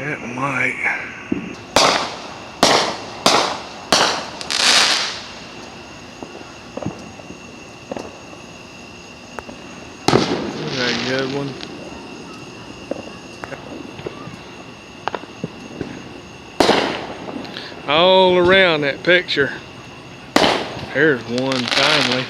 That might. That's a good one. All around that picture. There's one finally.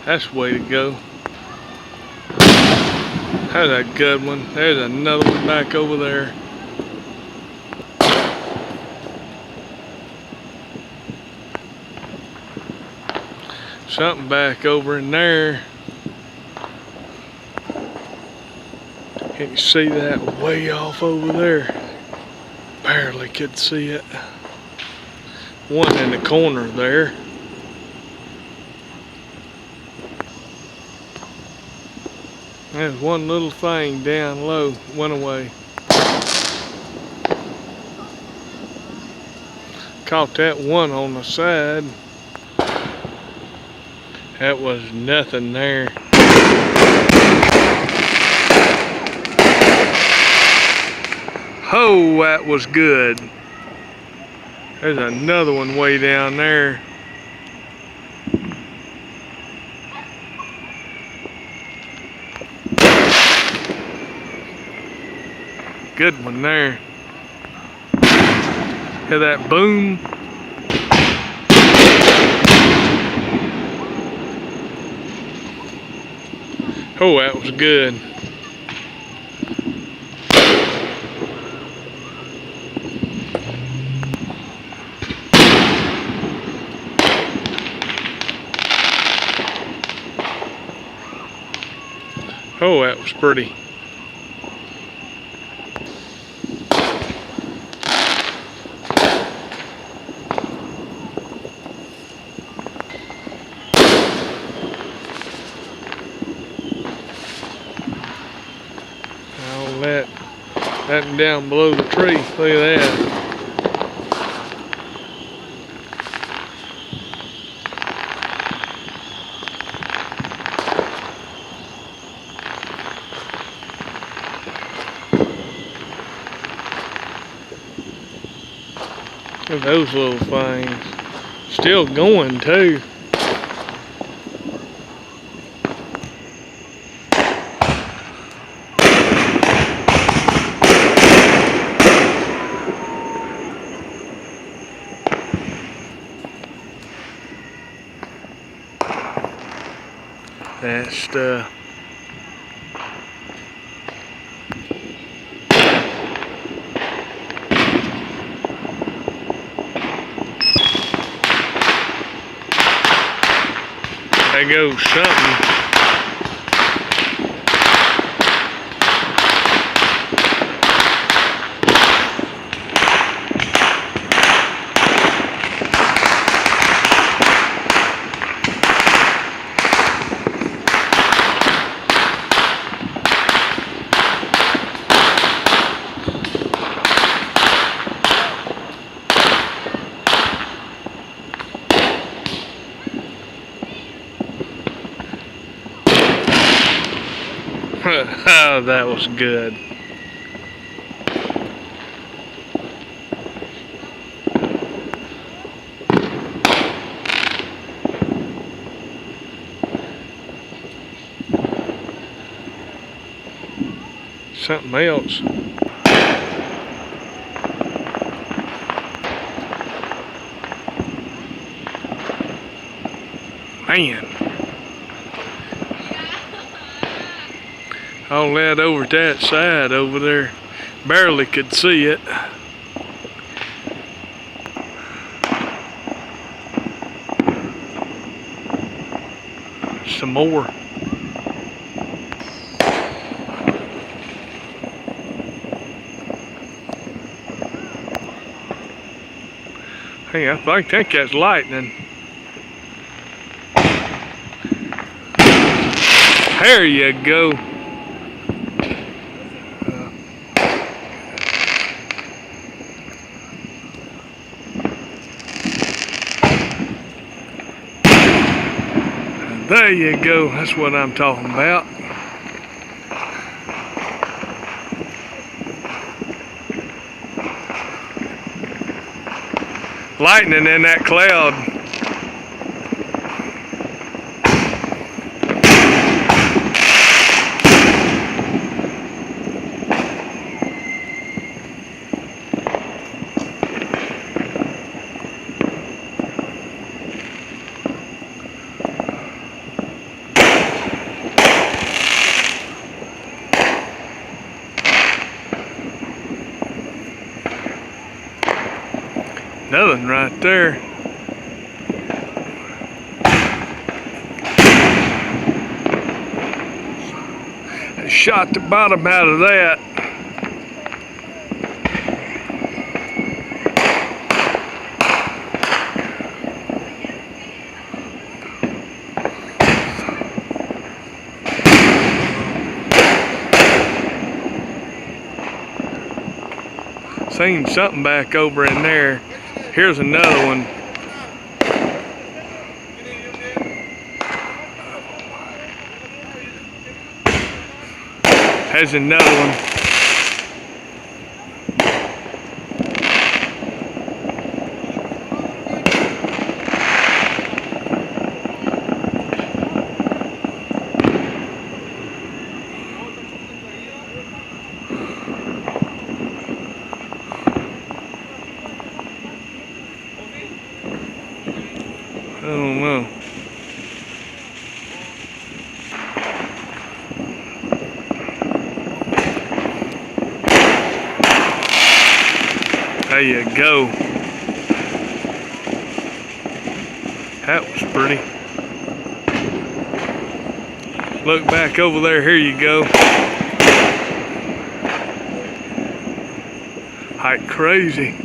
That's the way to go. That's a good one. There's another one back over there. Something back over in there. Can you see that way off over there? Barely could see it. One in the corner there. There's one little thing down low, went away. Caught that one on the side. That was nothing there. Oh, that was good. There's another one way down there. Good one there. Hear that boom? Oh, that was good. Oh, that was pretty. I'll let that down below the tree. Look at that. Look at those little things. Still going too. That stuff. There goes something. Oh, that was good. Something else. Man. All that over to that side over there. Barely could see it. Some more. Hey, I think that's lightning. There you go. There you go. That's what I'm talking about. Lightning in that cloud. Nothing right there. I shot the bottom out of that. Seen something back over in there. Here's another one. There's another one. I don't know. There you go. That was pretty. Look back over there. Here you go. Like crazy.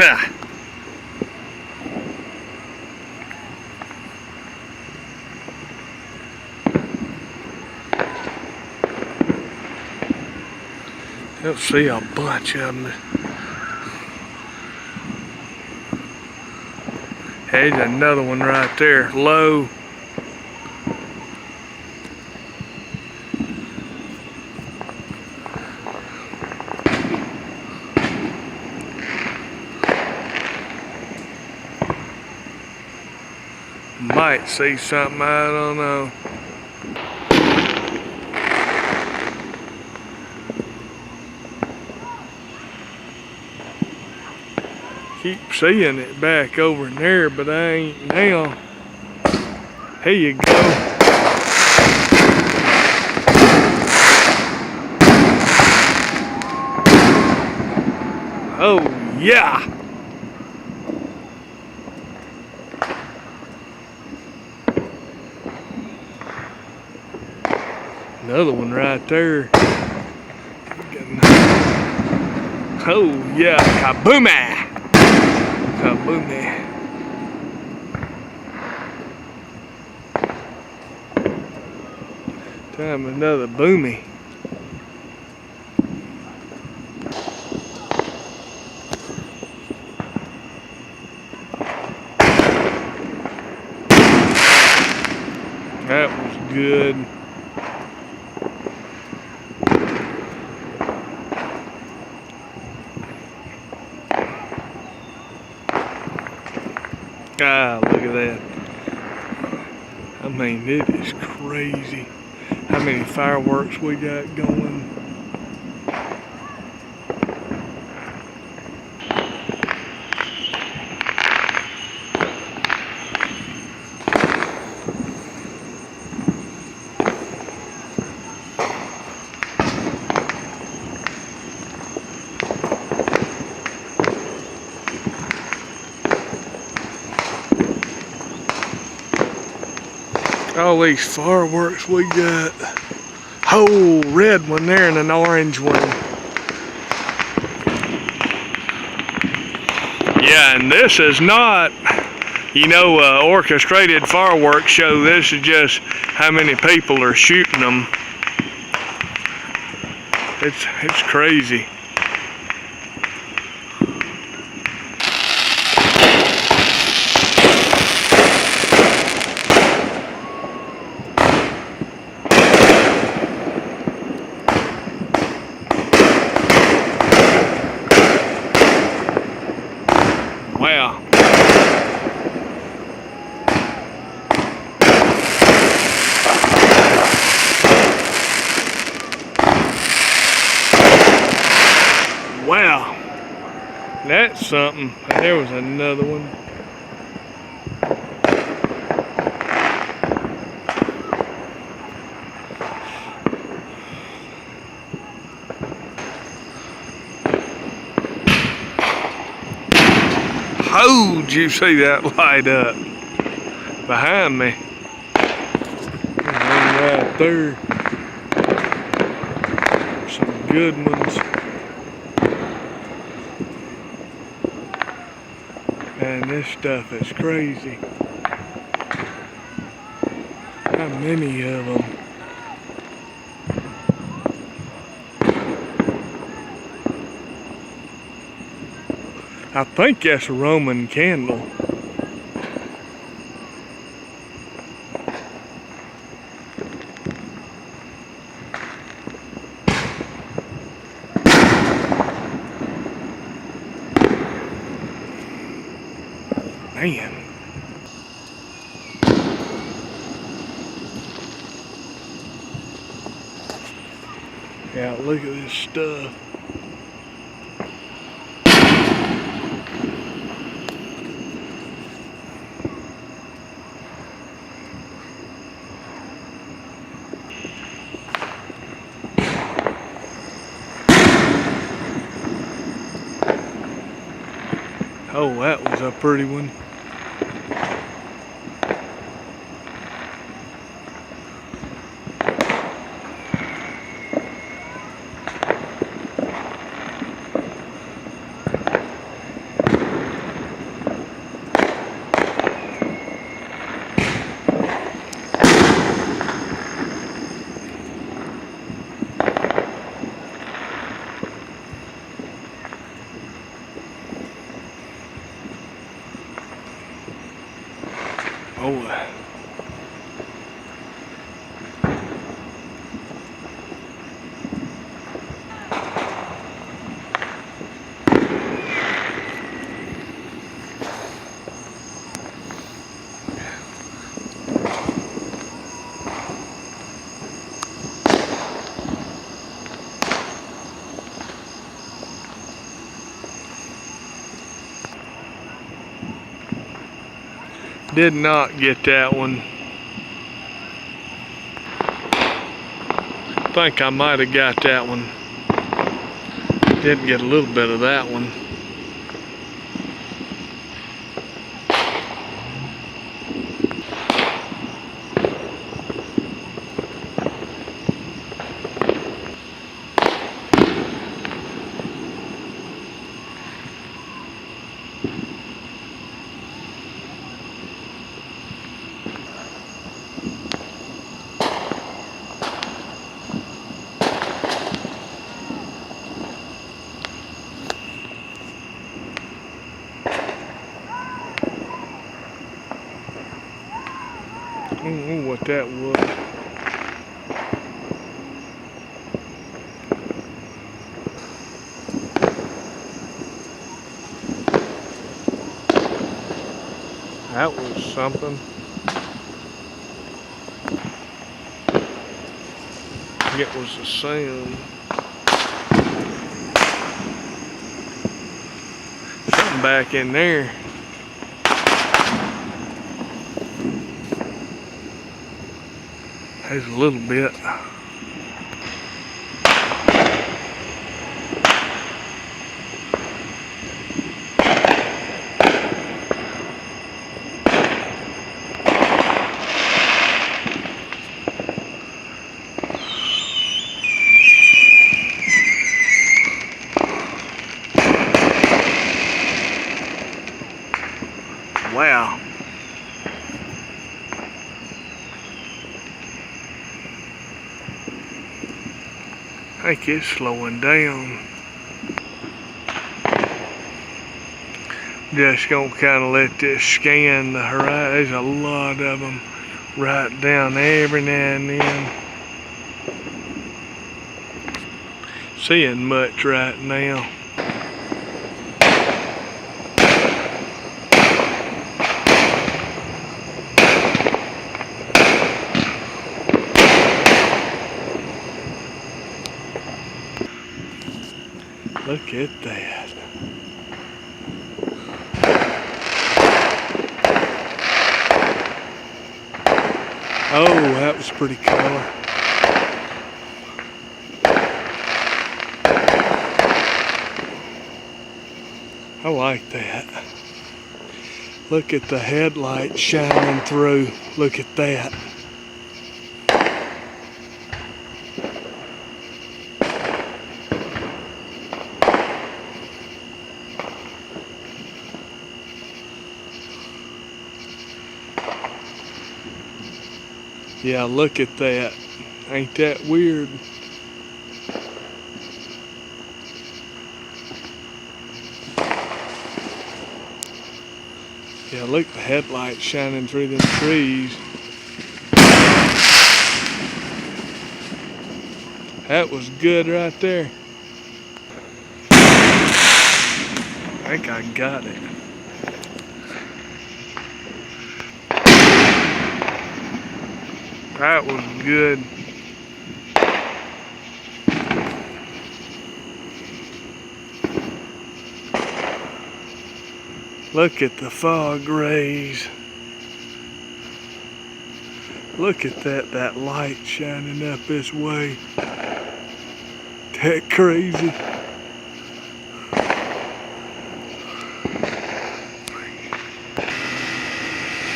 Ha! You'll see a bunch of them. There's another one right there, low. Might see something, I don't know. Keep seeing it back over in there, but I ain't now. Here you go. Oh yeah. Another one right there. Oh yeah, kaboomie! Kaboomie. Time another boomy. That was good. Ah, look at that. I mean, it is crazy how many fireworks we got going. All these fireworks we got. whole red one there and an orange one. Yeah, and this is not, you know, orchestrated fireworks show. This is just how many people are shooting them. It's crazy. Wow. Wow. That's something. There was another one. Oh, did you see that light up behind me? Right there. Some good ones. Man, this stuff is crazy. How many of them? I think that's a Roman candle. Man. Yeah, look at this stuff. Oh, that was a pretty one. Oh. Did not get that one. I think I might have got that one. Did get a little bit of that one. I don't know what that was. That was something. It was a sound. Something back in there. There's a little bit. Wow. I think it's slowing down. Just gonna kind of let this scan the horizon. There's a lot of them right down every now and then. Seeing much right now. Look at that. Oh, that was pretty color. I like that. Look at the headlight shining through. Look at that. Yeah, look at that. Ain't that weird? Yeah, look at the headlights shining through them trees. That was good right there. I think I got it. That was good. Look at the fog rays. Look at that light shining up this way. That crazy.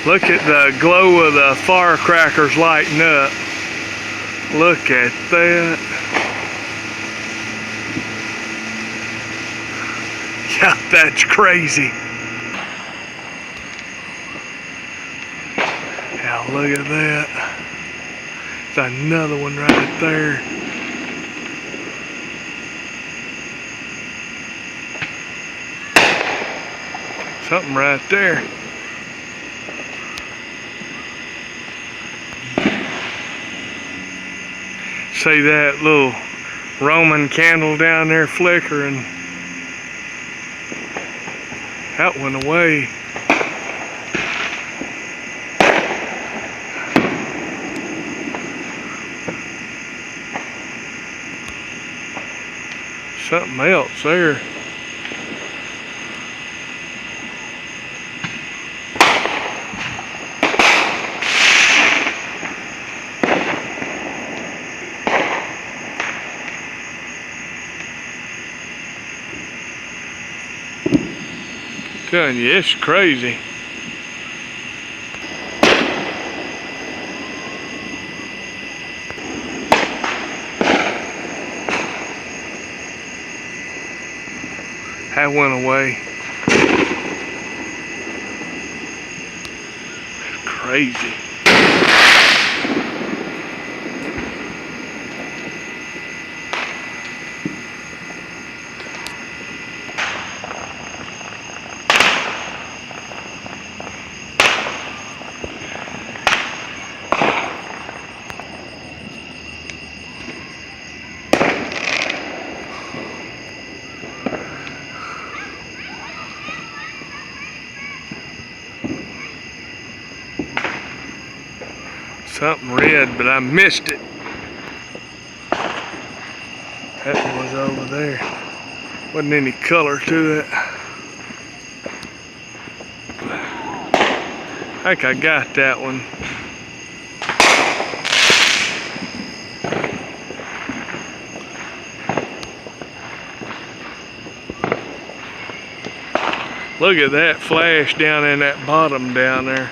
Look at the glow of the firecrackers lighting up. Look at that. Yeah, that's crazy. Yeah, look at that. There's another one right there. Something right there. See that little Roman candle down there flickering? That went away. Something else there. Telling you, it's crazy. That went away. It's crazy. Something red, but I missed it. That was over there. Wasn't any color to it. I think I got that one. Look at that flash down in that bottom down there.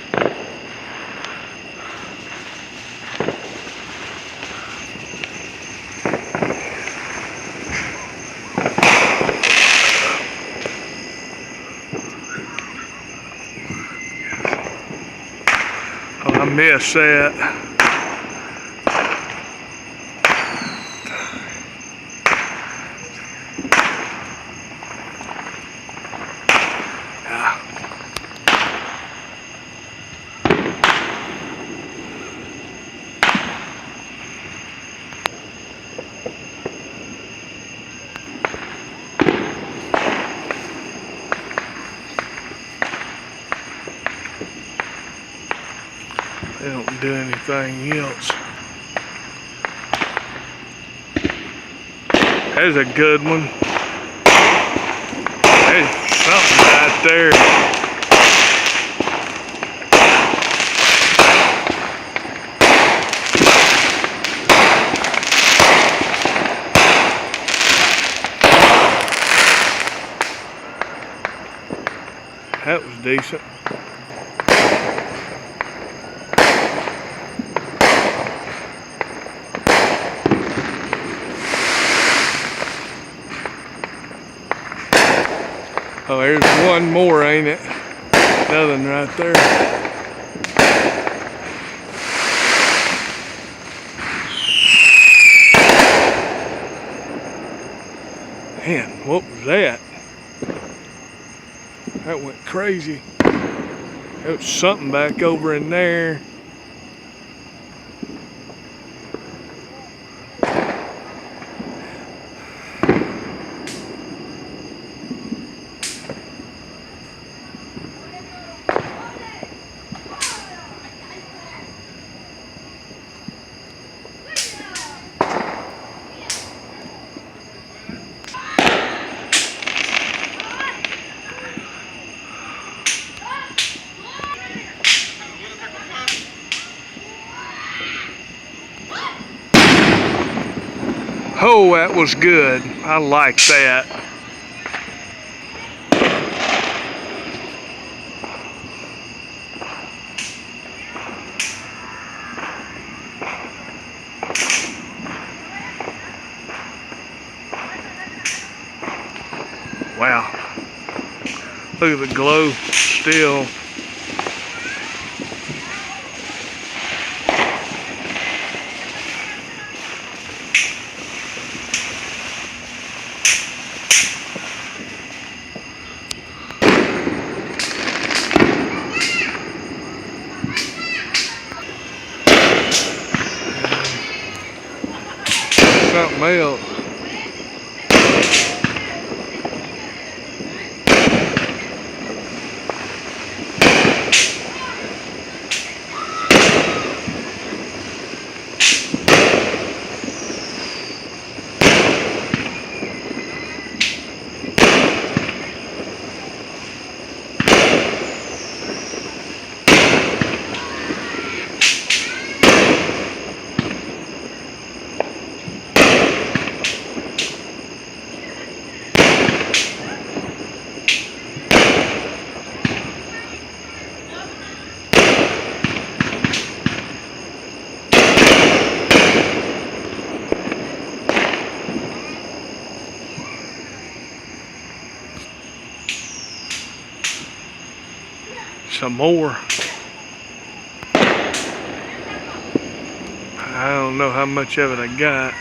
miss that. They don't do anything else. There's a good one. There's something right there. That was decent. Oh, there's one more, ain't it? Nothing right there. Man, what was that? That went crazy. There was something back over in there. Oh, that was good. I like that. Wow. Look at the glow still. Something else. Some more. I don't know how much of it I got.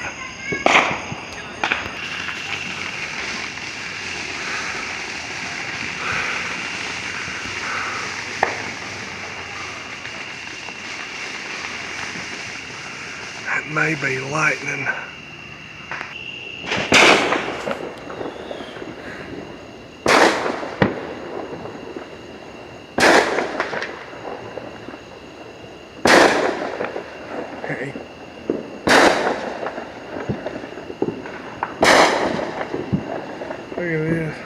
That may be lightning. Okay. Look at this.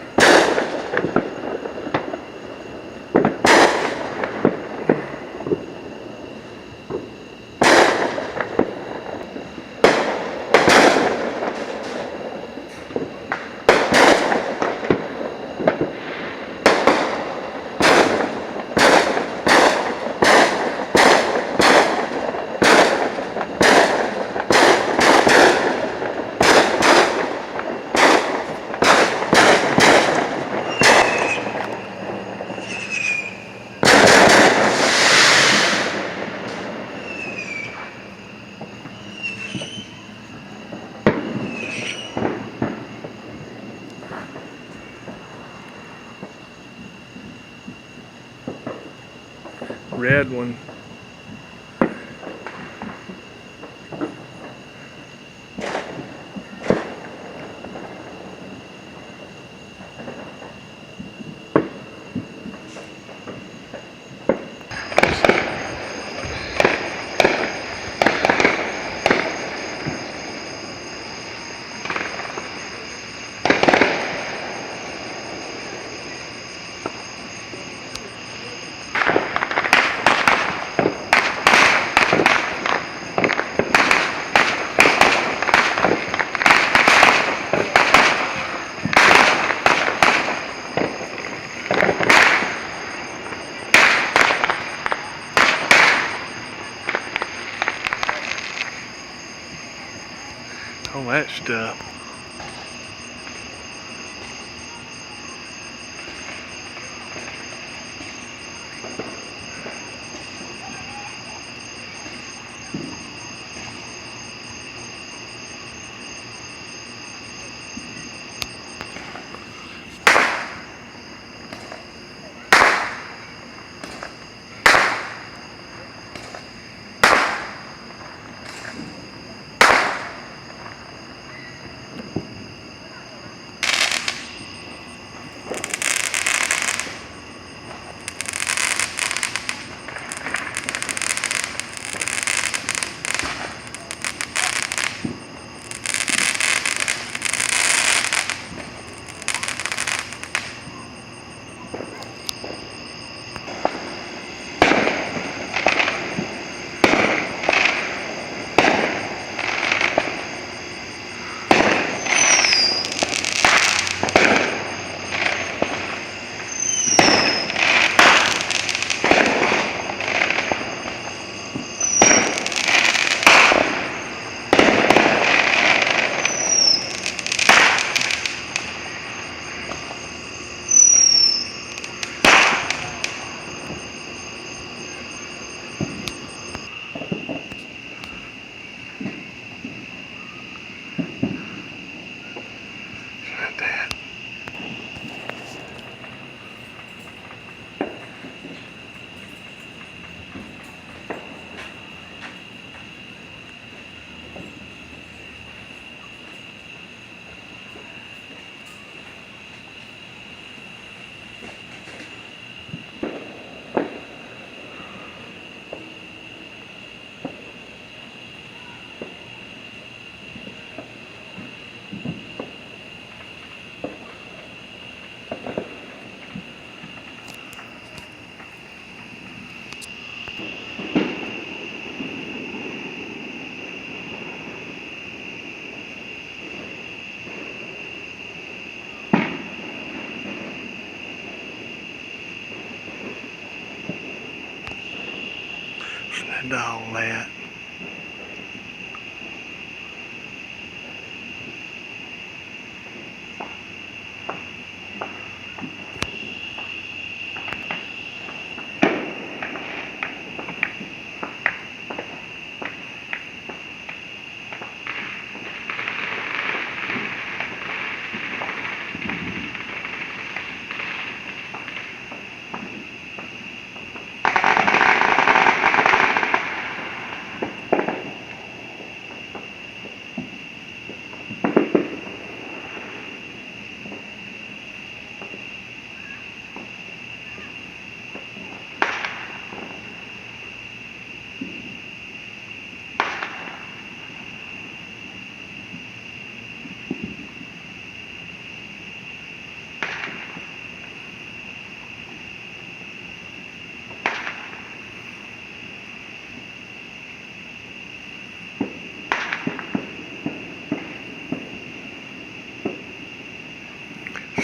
red one. All that stuff. And all that.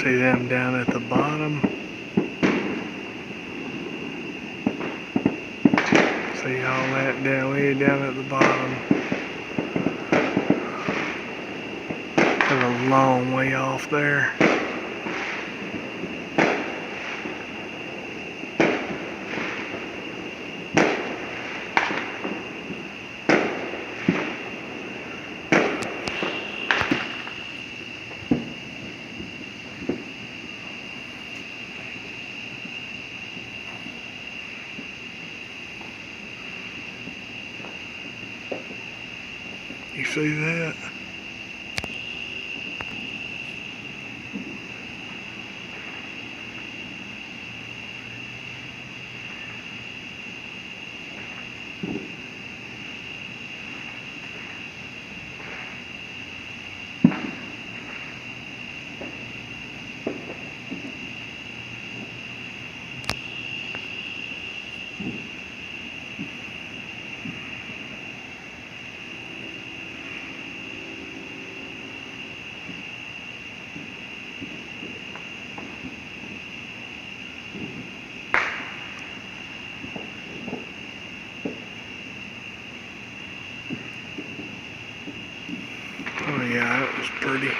See them down at the bottom. See all that down way down at the bottom. There's a long way off there. You see that? Oh yeah, that was pretty.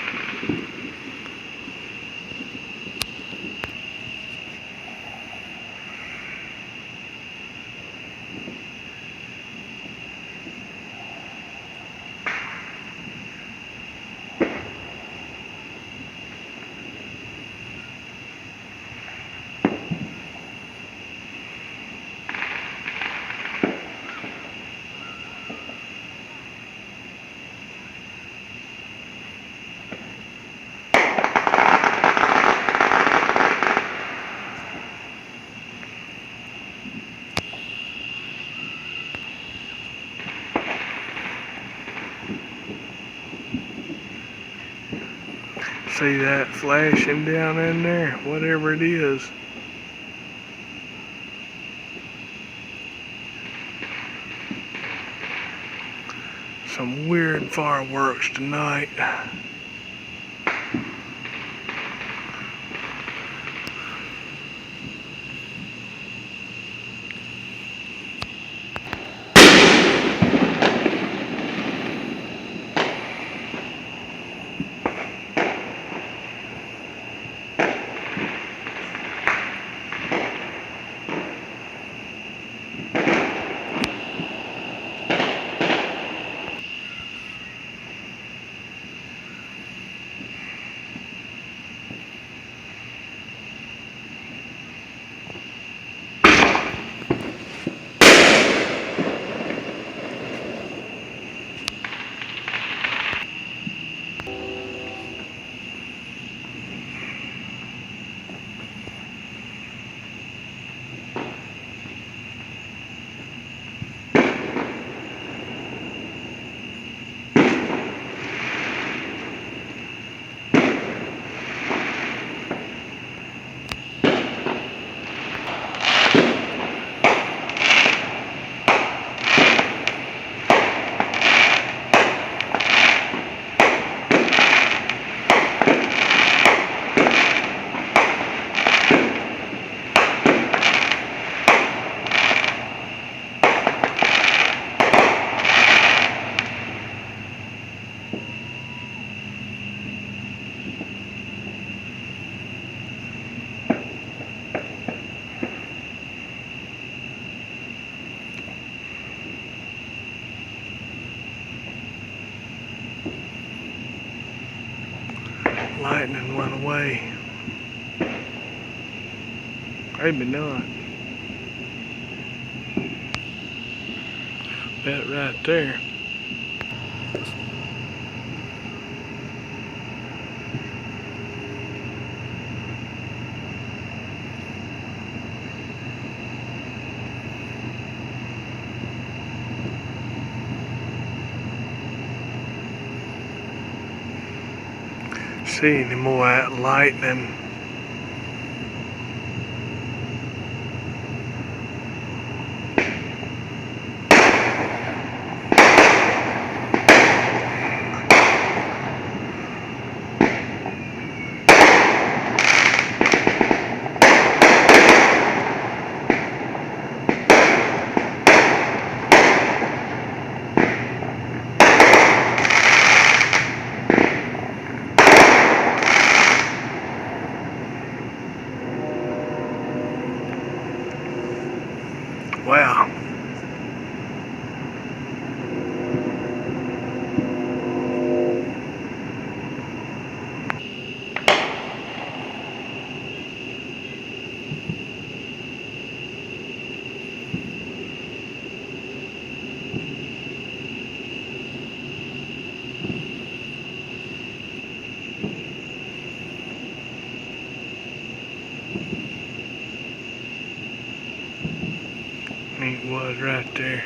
See that flashing down in there? Whatever it is. Some weird fireworks tonight. Lightning went away. Maybe not. That right there. See any more of that lightning? Wow. He was right there.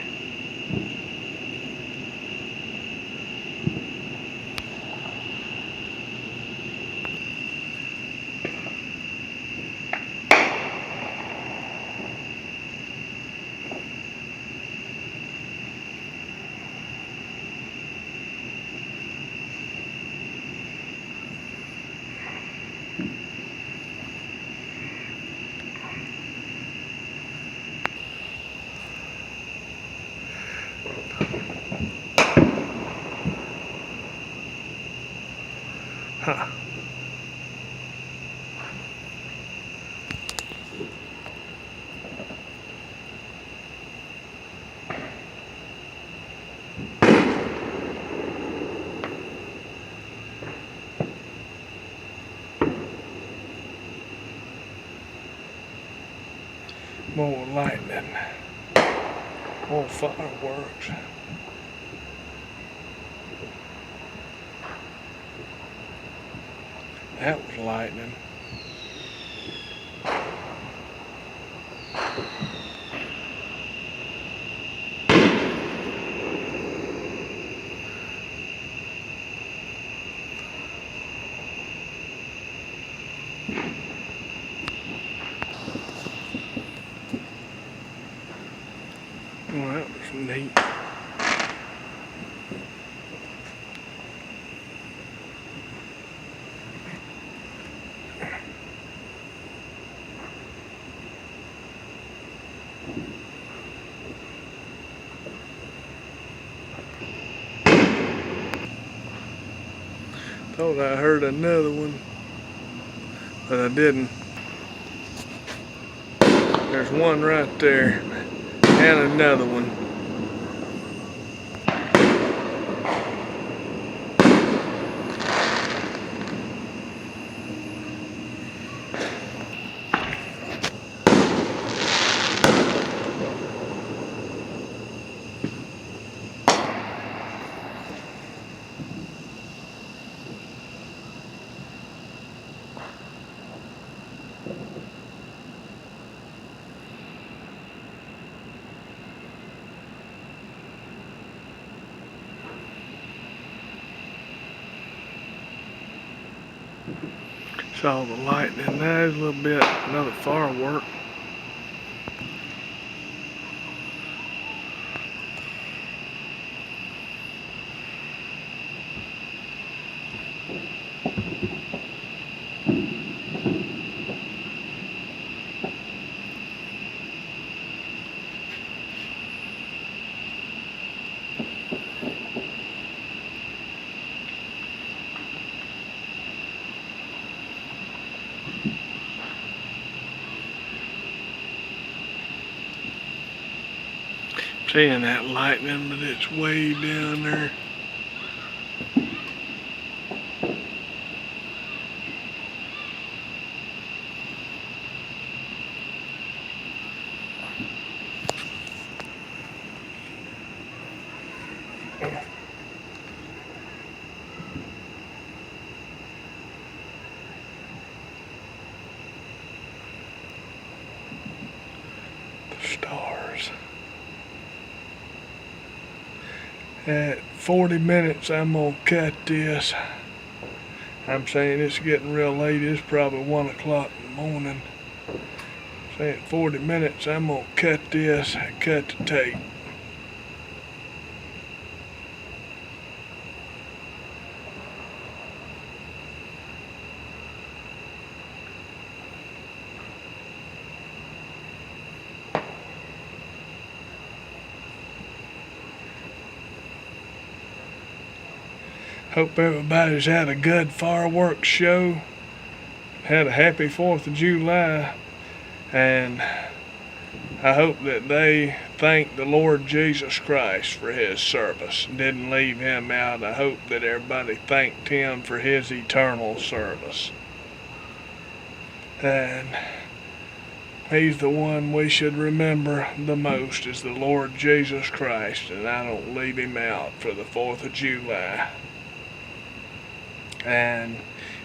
Huh. More lightning. More fireworks. That was lightning. Well, that was neat. Thought I heard another one, but I didn't. There's one right there, and another one. Saw the lightning. There's a little bit, another firework. Seeing that lightning, but it's way down there. The stars. At 40 minutes, I'm gonna cut this. I'm saying it's getting real late. It's probably 1 o'clock in the morning. Saying 40 minutes, I'm gonna cut this, cut the tape. Hope everybody's had a good fireworks show. Had a happy 4th of July. And I hope that they thank the Lord Jesus Christ for his service. Didn't leave him out. I hope that everybody thanked him for his eternal service. And he's the one we should remember the most, is the Lord Jesus Christ. And I don't leave him out for the 4th of July. And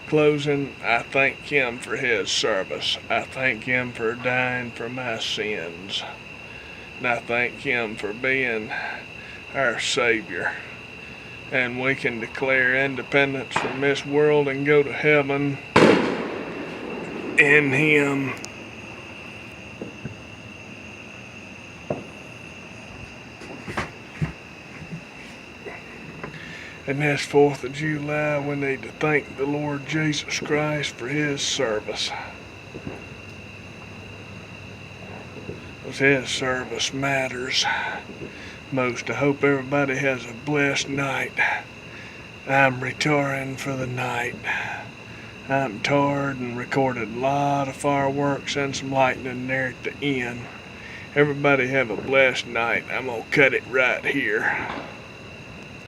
closing, I thank him for his service. I thank him for dying for my sins. And I thank Him for being our Savior. And we can declare independence from this world and go to heaven in Him. And this 4th of July, we need to thank the Lord Jesus Christ for His service. Because His service matters most. I hope everybody has a blessed night. I'm retiring for the night. I'm tired and recorded a lot of fireworks and some lightning there at the end. Everybody have a blessed night. I'm gonna cut it right here.